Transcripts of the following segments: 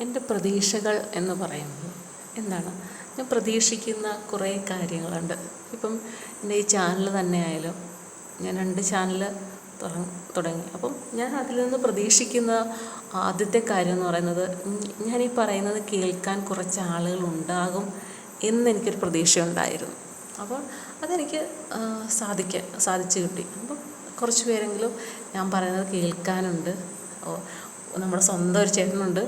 എൻ്റെ പ്രതീക്ഷകൾ എന്ന് പറയുന്നത് എന്താണ്? ഞാൻ പ്രതീക്ഷിക്കുന്ന കുറേ കാര്യങ്ങളുണ്ട്. ഇപ്പം എൻ്റെ ഈ ചാനൽ തന്നെ ആയാലും ഞാൻ 2 ചാനൽ തുടങ്ങി. അപ്പം ഞാൻ അതിൽ നിന്ന് പ്രതീക്ഷിക്കുന്ന ആദ്യത്തെ കാര്യം എന്ന് പറയുന്നത്, ഞാനീ പറയുന്നത് കേൾക്കാൻ കുറച്ച് ആളുകളുണ്ടാകും എന്നെനിക്കൊരു പ്രതീക്ഷയുണ്ടായിരുന്നു. അപ്പോൾ അതെനിക്ക് സാധിച്ചു കിട്ടി. അപ്പം കുറച്ച് പേരെങ്കിലും ഞാൻ പറയുന്നത് കേൾക്കാനുണ്ട്. നമ്മുടെ സ്വന്തം ഒരു ചേട്ടനുണ്ട്,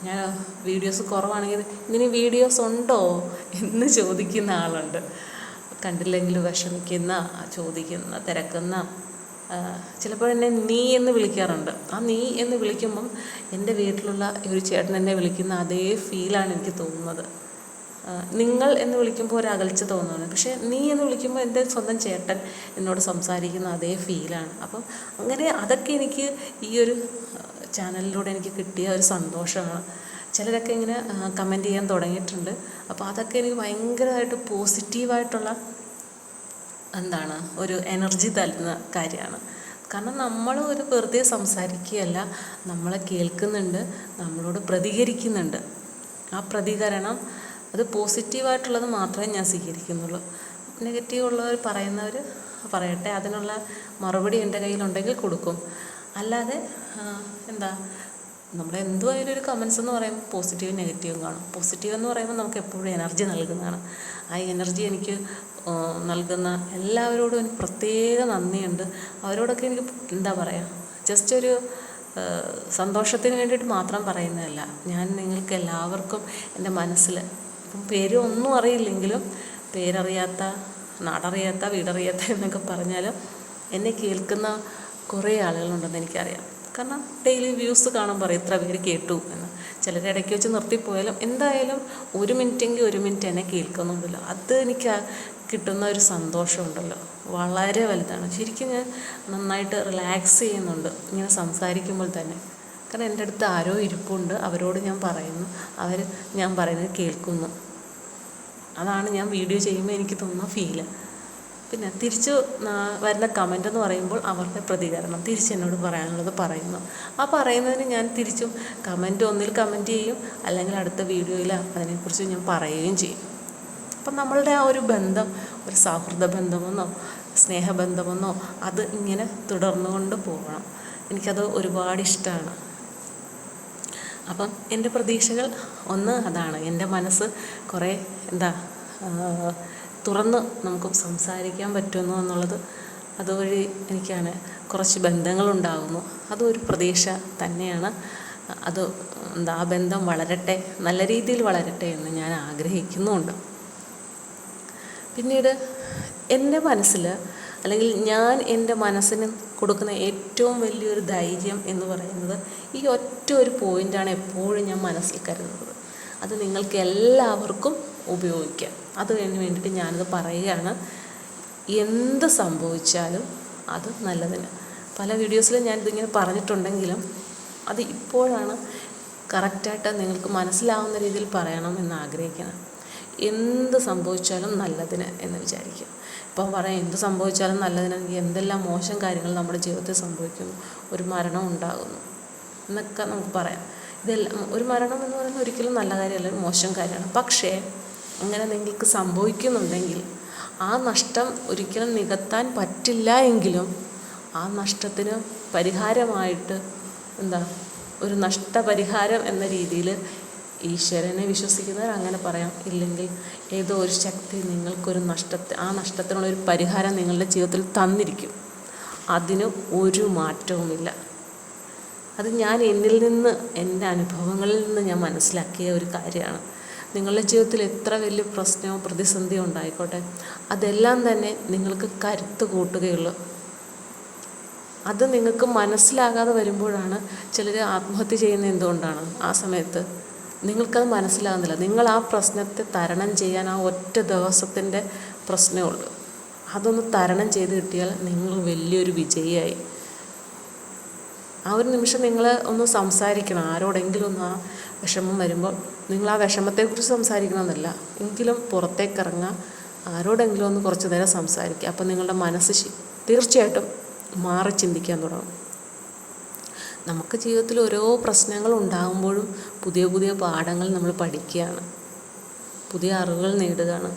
ഞാൻ വീഡിയോസ് കുറവാണെങ്കിൽ ഇങ്ങനെ വീഡിയോസ് ഉണ്ടോ എന്ന് ചോദിക്കുന്ന ആളുണ്ട്. കണ്ടില്ലെങ്കിൽ വിഷമിക്കുന്ന, ചോദിക്കുന്ന, തിരക്കുന്ന, ചിലപ്പോൾ എന്നെ നീ എന്ന് വിളിക്കാറുണ്ട്. ആ നീ എന്ന് വിളിക്കുമ്പം എൻ്റെ വീട്ടിലുള്ള ഒരു ചേട്ടൻ എന്നെ വിളിക്കുന്ന അതേ ഫീലാണ് എനിക്ക് തോന്നുന്നത്. നിങ്ങൾ എന്ന് വിളിക്കുമ്പോൾ ഒരു അകൽച്ച തോന്നുന്നു, പക്ഷേ നീ എന്ന് വിളിക്കുമ്പോൾ എൻ്റെ സ്വന്തം ചേട്ടൻ എന്നോട് സംസാരിക്കുന്ന അതേ ഫീലാണ്. അപ്പം അങ്ങനെ അതൊക്കെ എനിക്ക് ഈ ഒരു ചാനലിലൂടെ എനിക്ക് കിട്ടിയ ഒരു സന്തോഷമാണ്. ചിലരൊക്കെ ഇങ്ങനെ കമൻറ്റ് ചെയ്യാൻ തുടങ്ങിയിട്ടുണ്ട്. അപ്പോൾ അതൊക്കെ എനിക്ക് ഭയങ്കരമായിട്ട് പോസിറ്റീവായിട്ടുള്ള ഒരു എനർജി തരുന്ന കാര്യമാണ്. കാരണം നമ്മൾ ഒരു വെറുതെ സംസാരിക്കുകയല്ല, നമ്മളെ കേൾക്കുന്നുണ്ട്, നമ്മളോട് പ്രതികരിക്കുന്നുണ്ട്. ആ പ്രതികരണം അത് പോസിറ്റീവായിട്ടുള്ളത് മാത്രമേ ഞാൻ സ്വീകരിക്കുന്നുള്ളൂ. നെഗറ്റീവ് ഉള്ളവർ പറയുന്നവർ പറയട്ടെ, അതിനുള്ള മറുപടി എൻ്റെ കയ്യിലുണ്ടെങ്കിൽ കൊടുക്കും. അല്ലാതെ നമ്മുടെ എന്തുമായാലും ഒരു കമൻസ് എന്ന് പറയുമ്പോൾ പോസിറ്റീവും നെഗറ്റീവും കാണും. പോസിറ്റീവ് എന്ന് പറയുമ്പോൾ നമുക്ക് എപ്പോഴും എനർജി നൽകുന്നതാണ്. ആ എനർജി എനിക്ക് നൽകുന്ന എല്ലാവരോടും എനിക്ക് പ്രത്യേക നന്ദിയുണ്ട്. അവരോടൊക്കെ എനിക്ക് ജസ്റ്റ് ഒരു സന്തോഷത്തിന് വേണ്ടിയിട്ട് മാത്രം പറയുന്നതല്ല. ഞാൻ നിങ്ങൾക്ക് എല്ലാവർക്കും എൻ്റെ മനസ്സിൽ, ഇപ്പം പേര് ഒന്നും അറിയില്ലെങ്കിലും, പേരറിയാത്ത, നാടറിയാത്ത, വീടറിയാത്ത എന്നൊക്കെ പറഞ്ഞാലും എന്നെ കേൾക്കുന്ന കുറേ ആളുകളുണ്ടെന്ന് എനിക്കറിയാം. കാരണം ഡെയിലി വ്യൂസ് കാണുമ്പോൾ ഇത്ര പേര് കേട്ടു എന്ന്. ചിലർ ഇടയ്ക്ക് വെച്ച് നിർത്തിപ്പോയാലും എന്തായാലും 1 മിനിറ്റെങ്കിൽ 1 മിനിറ്റ് എന്നെ കേൾക്കുന്നുണ്ടല്ലോ, അത് എനിക്ക് കിട്ടുന്ന ഒരു സന്തോഷമുണ്ടല്ലോ, വളരെ വലുതാണ്. ശരിക്കും ഞാൻ നന്നായിട്ട് റിലാക്സ് ചെയ്യുന്നുണ്ട് ഇങ്ങനെ സംസാരിക്കുമ്പോൾ തന്നെ. കാരണം എൻ്റെ അടുത്ത് ആരോ ഇരിപ്പുണ്ട്, അവരോട് ഞാൻ പറയുന്നു, അവർ ഞാൻ പറയുന്നത് കേൾക്കുന്നു. അതാണ് ഞാൻ വീഡിയോ ചെയ്യുമ്പോൾ എനിക്ക് തോന്നുന്ന ഫീല്. പിന്നെ തിരിച്ച് വരുന്ന കമൻ്റ് എന്ന് പറയുമ്പോൾ അവരുടെ പ്രതികരണം, തിരിച്ചെന്നോട് പറയാനുള്ളത് പറയുന്നു. ആ പറയുന്നതിന് ഞാൻ തിരിച്ചും ഒന്നിൽ കമൻറ്റ് ചെയ്യും, അല്ലെങ്കിൽ അടുത്ത വീഡിയോയിൽ അതിനെക്കുറിച്ച് ഞാൻ പറയുകയും ചെയ്യും. അപ്പം നമ്മളുടെ ആ ഒരു ബന്ധം, ഒരു സൗഹൃദ ബന്ധമെന്നോ സ്നേഹബന്ധമെന്നോ അത് ഇങ്ങനെ തുടർന്നുകൊണ്ട് പോകണം. എനിക്കത് ഒരുപാട് ഇഷ്ടമാണ്. അപ്പം എൻ്റെ പ്രതീക്ഷകൾ അതാണ്. എൻ്റെ മനസ്സ് കുറേ തുറന്ന് നമുക്ക് സംസാരിക്കാൻ പറ്റുന്നു എന്നുള്ളത്, അതുവഴി എനിക്കാണ് കുറച്ച് ബന്ധങ്ങളുണ്ടാകുന്നു. അതൊരു പ്രതീക്ഷ തന്നെയാണ്. അത് ആ ബന്ധം വളരട്ടെ, നല്ല രീതിയിൽ വളരട്ടെ എന്ന് ഞാൻ ആഗ്രഹിക്കുന്നുമുണ്ട്. പിന്നീട് എൻ്റെ മനസ്സിൽ, അല്ലെങ്കിൽ ഞാൻ എൻ്റെ മനസ്സിന് കൊടുക്കുന്ന ഏറ്റവും വലിയൊരു ധൈര്യം എന്ന് പറയുന്നത് ഈ ഒറ്റ ഒരു പോയിൻ്റാണ് എപ്പോഴും ഞാൻ മനസ്സിൽ കരുതുന്നത്. അത് നിങ്ങൾക്ക് എല്ലാവർക്കും ഉപയോഗിക്കാം. അതിന് വേണ്ടിയിട്ട് ഞാനത് പറയുകയാണ്. എന്ത് സംഭവിച്ചാലും അത് നല്ലതിന്. പല വീഡിയോസിലും ഞാനിതിങ്ങനെ പറഞ്ഞിട്ടുണ്ടെങ്കിലും അത് ഇപ്പോഴാണ് കറക്റ്റായിട്ട് നിങ്ങൾക്ക് മനസ്സിലാവുന്ന രീതിയിൽ പറയണം എന്ന് ആഗ്രഹിക്കുന്നത്. എന്ത് സംഭവിച്ചാലും നല്ലതിന് എന്ന് വിചാരിക്കുക. ഇപ്പം പറയാം, എന്ത് സംഭവിച്ചാലും നല്ലതിനെങ്കിൽ എന്തെല്ലാം മോശം കാര്യങ്ങൾ നമ്മുടെ ജീവിതത്തിൽ സംഭവിക്കുന്നു. ഒരു മരണം ഉണ്ടാകുന്നു എന്നൊക്കെ നമുക്ക് പറയാം. ഇതെല്ലാം, ഒരു മരണം എന്ന് പറയുന്നത് ഒരിക്കലും നല്ല കാര്യമല്ല, ഒരു മോശം കാര്യമാണ്. പക്ഷേ അങ്ങനെ നിങ്ങൾക്ക് സംഭവിക്കുന്നുണ്ടെങ്കിൽ ആ നഷ്ടം ഒരിക്കലും നികത്താൻ പറ്റില്ല എങ്കിലും ആ നഷ്ടത്തിന് പരിഹാരമായിട്ട് ഒരു നഷ്ടപരിഹാരം എന്ന രീതിയിൽ ഈശ്വരനെ വിശ്വസിക്കുന്നവർ അങ്ങനെ പറയാം. ഇല്ലെങ്കിൽ ഏതോ ഒരു ശക്തി നിങ്ങൾക്കൊരു ആ നഷ്ടത്തിനുള്ളൊരു പരിഹാരം നിങ്ങളുടെ ജീവിതത്തിൽ തന്നിരിക്കും. അതിന് ഒരു മാറ്റവുമില്ല. അത് ഞാൻ എന്നിൽ നിന്ന്, എൻ്റെ അനുഭവങ്ങളിൽ നിന്ന് ഞാൻ മനസ്സിലാക്കിയ ഒരു കാര്യമാണ്. നിങ്ങളുടെ ജീവിതത്തിൽ എത്ര വലിയ പ്രശ്നമോ പ്രതിസന്ധിയോ ഉണ്ടായിക്കോട്ടെ, അതെല്ലാം തന്നെ നിങ്ങൾക്ക് കരുത്ത് കൂട്ടുകയുള്ളൂ. അത് നിങ്ങൾക്ക് മനസ്സിലാകാതെ വരുമ്പോഴാണ് ചിലർ ആത്മഹത്യ ചെയ്യുന്നത്. എന്തുകൊണ്ടാണ്? ആ സമയത്ത് നിങ്ങൾക്കത് മനസ്സിലാകുന്നില്ല. നിങ്ങൾ ആ പ്രശ്നത്തെ തരണം ചെയ്യാൻ ആ ഒറ്റ ദിവസത്തിൻ്റെ പ്രശ്നമേ ഉള്ളൂ. അതൊന്ന് തരണം ചെയ്ത് കിട്ടിയാൽ നിങ്ങൾ വലിയൊരു വിജയിയായി. ആ ഒരു നിമിഷം നിങ്ങൾ ഒന്ന് സംസാരിക്കണം. ആരോടെങ്കിലും ഒന്ന് ആ വിഷമം വരുമ്പോൾ നിങ്ങൾ ആ വിഷമത്തെക്കുറിച്ച് സംസാരിക്കണമെന്നല്ല, എങ്കിലും പുറത്തേക്കിറങ്ങുക, ആരോടെങ്കിലും ഒന്ന് കുറച്ച് നേരം സംസാരിക്കുക. അപ്പോൾ നിങ്ങളുടെ മനസ്സ് തീർച്ചയായിട്ടും മാറി ചിന്തിക്കാൻ തുടങ്ങും. നമുക്ക് ജീവിതത്തിൽ ഓരോ പ്രശ്നങ്ങൾ ഉണ്ടാകുമ്പോഴും പുതിയ പുതിയ പാഠങ്ങൾ നമ്മൾ പഠിക്കുകയാണ്, പുതിയ അറിവുകൾ നേടുകയാണ്,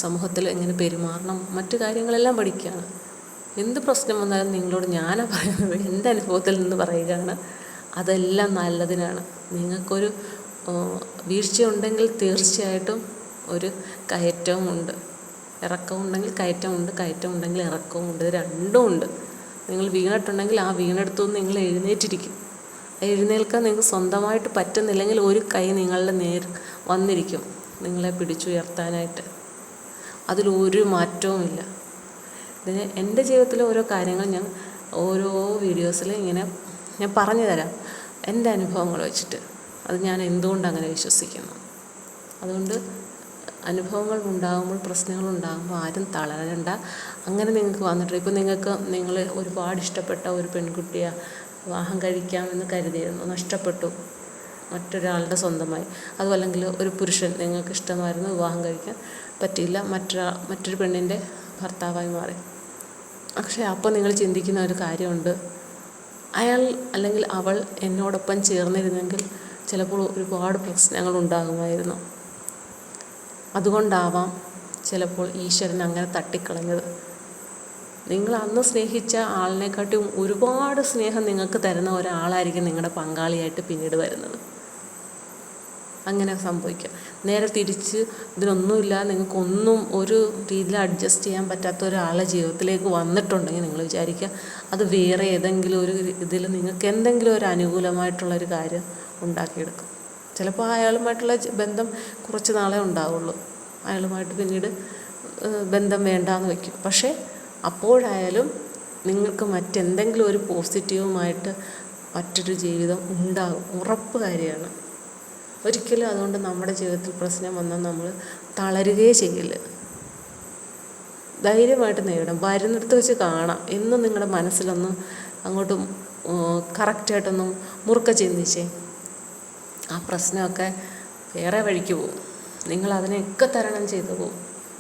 സമൂഹത്തിൽ എങ്ങനെ പെരുമാറണം, മറ്റു കാര്യങ്ങളെല്ലാം പഠിക്കുകയാണ്. എന്ത് പ്രശ്നം വന്നാലും നിങ്ങളോട് ഞാനാണ് പറയുന്നത്, എൻ്റെ അനുഭവത്തിൽ നിന്ന് പറയുകയാണ്. അതെല്ലാം നല്ലതിനാണ്. നിങ്ങൾക്കൊരു വീഴ്ചയുണ്ടെങ്കിൽ തീർച്ചയായിട്ടും ഒരു കയറ്റവുമുണ്ട്. ഇറക്കമുണ്ടെങ്കിൽ കയറ്റമുണ്ട്, കയറ്റമുണ്ടെങ്കിൽ ഇറക്കവുമുണ്ട്. ഇത് രണ്ടും ഉണ്ട്. നിങ്ങൾ വീണിട്ടുണ്ടെങ്കിൽ ആ വീണെടുത്തുനിന്ന് നിങ്ങൾ എഴുന്നേറ്റിരിക്കും. എഴുന്നേൽക്കാൻ നിങ്ങൾക്ക് സ്വന്തമായിട്ട് പറ്റുന്നില്ലെങ്കിൽ ഒരു കൈ നിങ്ങളുടെ നേർ വന്നിരിക്കും നിങ്ങളെ പിടിച്ചുയർത്താനായിട്ട്. അതിലൊരു മാറ്റവുമില്ല. ഇതിന് എൻ്റെ ജീവിതത്തിലെ ഓരോ കാര്യങ്ങൾ ഞാൻ ഓരോ വീഡിയോസിൽ ഇങ്ങനെ ഞാൻ പറഞ്ഞു തരാം, എൻ്റെ അനുഭവങ്ങൾ വെച്ചിട്ട്. അത് ഞാൻ എന്തുകൊണ്ട് അങ്ങനെ വിശ്വസിക്കുന്നു. അതുകൊണ്ട് അനുഭവങ്ങൾ ഉണ്ടാകുമ്പോൾ, പ്രശ്നങ്ങൾ ഉണ്ടാകുമ്പോൾ ആരും തളരണ്ട. അങ്ങനെ നിങ്ങൾക്ക് വന്നിട്ട് ഇപ്പോൾ നിങ്ങൾ ഒരുപാട് ഇഷ്ടപ്പെട്ട ഒരു പെൺകുട്ടിയെ വിവാഹം കഴിക്കാമെന്ന് കരുതിയിരുന്നു, നഷ്ടപ്പെട്ടു, മറ്റൊരാളുടെ സ്വന്തമായി. അതുമല്ലെങ്കിൽ ഒരു പുരുഷൻ നിങ്ങൾക്ക് ഇഷ്ടമായിരുന്നു, വിവാഹം കഴിക്കാൻ പറ്റിയില്ല, മറ്റൊരു പെണ്ണിൻ്റെ ഭർത്താവായി മാറി. പക്ഷേ അപ്പോൾ നിങ്ങൾ ചിന്തിക്കുന്ന ഒരു കാര്യമുണ്ട്, അയാൾ അല്ലെങ്കിൽ അവൾ എന്നോടൊപ്പം ചേർന്നിരുന്നെങ്കിൽ ചിലപ്പോൾ ഒരുപാട് പ്രശ്നങ്ങൾ ഉണ്ടാകുമായിരുന്നു. അതുകൊണ്ടാവാം ചിലപ്പോൾ ഈശ്വരൻ അങ്ങനെ തട്ടിക്കളഞ്ഞത്. നിങ്ങൾ അന്ന് സ്നേഹിച്ച ആളിനെക്കാട്ടും ഒരുപാട് സ്നേഹം നിങ്ങൾക്ക് തരുന്ന ഒരാളായിരിക്കും നിങ്ങളുടെ പങ്കാളിയായിട്ട് പിന്നീട് വരുന്നത്. അങ്ങനെ സംഭവിക്കാം. നേരെ തിരിച്ച് ഇതിനൊന്നുമില്ല, നിങ്ങൾക്കൊന്നും ഒരു രീതിയിൽ അഡ്ജസ്റ്റ് ചെയ്യാൻ പറ്റാത്ത ഒരാളെ ജീവിതത്തിലേക്ക് വന്നിട്ടുണ്ടെങ്കിൽ നിങ്ങൾ വിചാരിക്കുക അത് വേറെ ഏതെങ്കിലും ഒരു ഇതിൽ നിങ്ങൾക്ക് എന്തെങ്കിലും ഒരു അനുകൂലമായിട്ടുള്ളൊരു കാര്യം ഉണ്ടാക്കിയെടുക്കും. ചിലപ്പോൾ അയാളുമായിട്ടുള്ള ബന്ധം കുറച്ച് നാളേ ഉണ്ടാവുള്ളൂ, അയാളുമായിട്ട് പിന്നീട് ബന്ധം വേണ്ടാന്ന് വയ്ക്കും. പക്ഷേ അപ്പോഴായാലും നിങ്ങൾക്ക് മറ്റെന്തെങ്കിലും ഒരു പോസിറ്റീവുമായിട്ട് മറ്റൊരു ജീവിതം ഉണ്ടാകും, ഉറപ്പ് കാര്യമാണ്. ഒരിക്കലും അതുകൊണ്ട് നമ്മുടെ ജീവിതത്തിൽ പ്രശ്നം വന്നാൽ നമ്മൾ തളരുകയേ ചെയ്യില്ല. ധൈര്യമായിട്ട് നേരിടാം. വരുന്നിടത്ത് വെച്ച് കാണാം. എന്നും നിങ്ങളുടെ മനസ്സിലൊന്ന് അങ്ങോട്ട് കറക്റ്റായിട്ടൊന്നും മുറുക്ക ചിന്തിച്ചേ, ആ പ്രശ്നമൊക്കെ വേറെ വഴിക്ക് പോകും. നിങ്ങളതിനെയൊക്കെ തരണം ചെയ്തു പോകും.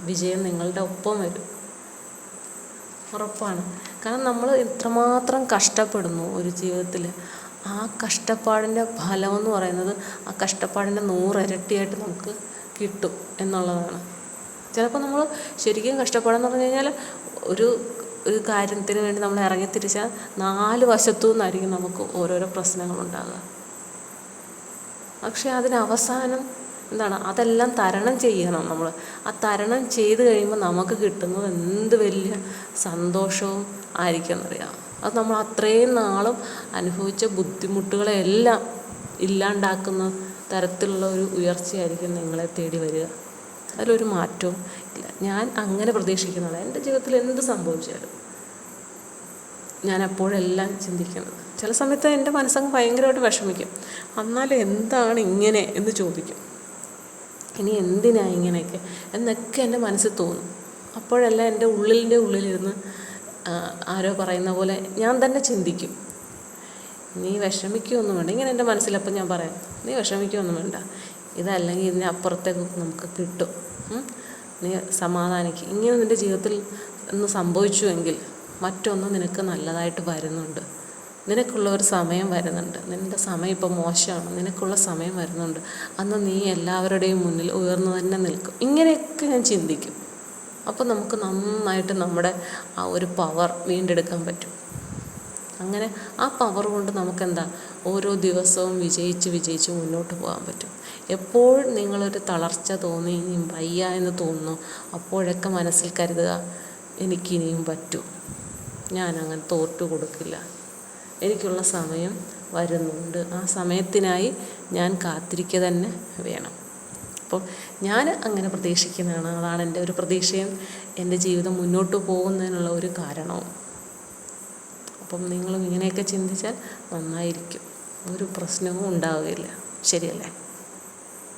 വിജയം നിങ്ങളുടെ ഒപ്പം വരും, ഉറപ്പാണ്. കാരണം നമ്മൾ എത്രമാത്രം കഷ്ടപ്പെടുന്നു ഒരു ജീവിതത്തിൽ, ആ കഷ്ടപ്പാടിൻ്റെ ഫലമെന്ന് പറയുന്നത് ആ കഷ്ടപ്പാടിൻ്റെ 100 ഇരട്ടിയായിട്ട് നമുക്ക് കിട്ടും എന്നുള്ളതാണ്. ചിലപ്പോൾ നമ്മൾ ശരിക്കും കഷ്ടപ്പാടെന്ന് പറഞ്ഞു കഴിഞ്ഞാൽ ഒരു കാര്യത്തിന് വേണ്ടി നമ്മൾ ഇറങ്ങിത്തിരിച്ചാൽ 4 വശത്തു നിന്നായിരിക്കും നമുക്ക് ഓരോരോ പ്രശ്നങ്ങളുണ്ടാകുക. പക്ഷേ അതിനവസാനം എന്താണ്, അതെല്ലാം തരണം ചെയ്യണം നമ്മൾ. ആ തരണം ചെയ്ത് കഴിയുമ്പോൾ നമുക്ക് കിട്ടുന്നത് എന്ത് വലിയ സന്തോഷവും ആയിരിക്കും എന്നറിയാം. അത് നമ്മൾ അത്രയും നാളും അനുഭവിച്ച ബുദ്ധിമുട്ടുകളെല്ലാം ഇല്ലാണ്ടാക്കുന്ന തരത്തിലുള്ള ഒരു ഉയർച്ചയായിരിക്കും നിങ്ങളെ തേടി വരിക. അതിലൊരു മാറ്റവും ഇല്ല. ഞാൻ അങ്ങനെ പ്രതീക്ഷിക്കുന്നതാണ്. എൻ്റെ ജീവിതത്തിൽ എന്ത് സംഭവിച്ചാലും ഞാൻ അപ്പോഴെല്ലാം ചിന്തിക്കുന്നത്. ചില സമയത്ത് എൻ്റെ മനസ്സങ്ങ് ഭയങ്കരമായിട്ട് വിഷമിക്കും. എന്നാലും എന്താണ് ഇങ്ങനെ എന്ന് ചോദിക്കും. ഇനി എന്തിനാ ഇങ്ങനെയൊക്കെ എന്നൊക്കെ എൻ്റെ മനസ്സിൽ തോന്നും. അപ്പോഴെല്ലാം എൻ്റെ ഉള്ളിലിരുന്ന് ആരോ പറയുന്ന പോലെ ഞാൻ തന്നെ ചിന്തിക്കും, നീ വിഷമിക്കുകയൊന്നും വേണ്ട. ഇങ്ങനെ എൻ്റെ മനസ്സിലപ്പം ഞാൻ പറയാം, നീ വിഷമിക്കുകയൊന്നും വേണ്ട, ഇതല്ലെങ്കിൽ ഇതിനപ്പുറത്തേക്ക് നമുക്ക് കിട്ടും, നീ സമാധാനിക്കും. ഇങ്ങനെ നിൻ്റെ ജീവിതത്തിൽ ഒന്ന് സംഭവിച്ചുവെങ്കിൽ മറ്റൊന്നും നിനക്ക് നല്ലതായിട്ട് വരുന്നുണ്ട്, നിനക്കുള്ള ഒരു സമയം വരുന്നുണ്ട്, നിൻ്റെ സമയം ഇപ്പോൾ മോശമാണ്, നിനക്കുള്ള സമയം വരുന്നുണ്ട്, അന്ന് നീ എല്ലാവരുടെയും മുന്നിൽ ഉയർന്നു തന്നെ നിൽക്കും. ഇങ്ങനെയൊക്കെ ഞാൻ ചിന്തിക്കും. അപ്പോൾ നമുക്ക് നന്നായിട്ട് നമ്മുടെ ആ ഒരു പവർ വീണ്ടെടുക്കാൻ പറ്റും. അങ്ങനെ ആ പവർ കൊണ്ട് നമുക്കെന്താ ഓരോ ദിവസവും വിജയിച്ച് മുന്നോട്ട് പോകാൻ പറ്റും. എപ്പോഴും നിങ്ങളൊരു തളർച്ച തോന്നി ഇനിയും വയ്യ എന്ന് തോന്നുന്നു, അപ്പോഴൊക്കെ മനസ്സിൽ കരുതുക, എനിക്കിനിയും പറ്റും, ഞാനങ്ങനെ തോറ്റു കൊടുക്കില്ല, എനിക്കുള്ള സമയം വരുന്നുണ്ട്, ആ സമയത്തിനായി ഞാൻ കാത്തിരിക്കുക തന്നെ വേണം. അപ്പോൾ ഞാൻ അങ്ങനെ പ്രതീക്ഷിക്കുന്നതാണ്. അതാണ് എൻ്റെ ഒരു പ്രതീക്ഷയും എൻ്റെ ജീവിതം മുന്നോട്ട് പോകുന്നതിനുള്ള ഒരു കാരണവും. അപ്പം നിങ്ങളും ഇങ്ങനെയൊക്കെ ചിന്തിച്ചാൽ നന്നായിരിക്കും, ഒരു പ്രശ്നവും ഉണ്ടാവുകയില്ല. ശരിയല്ലേ?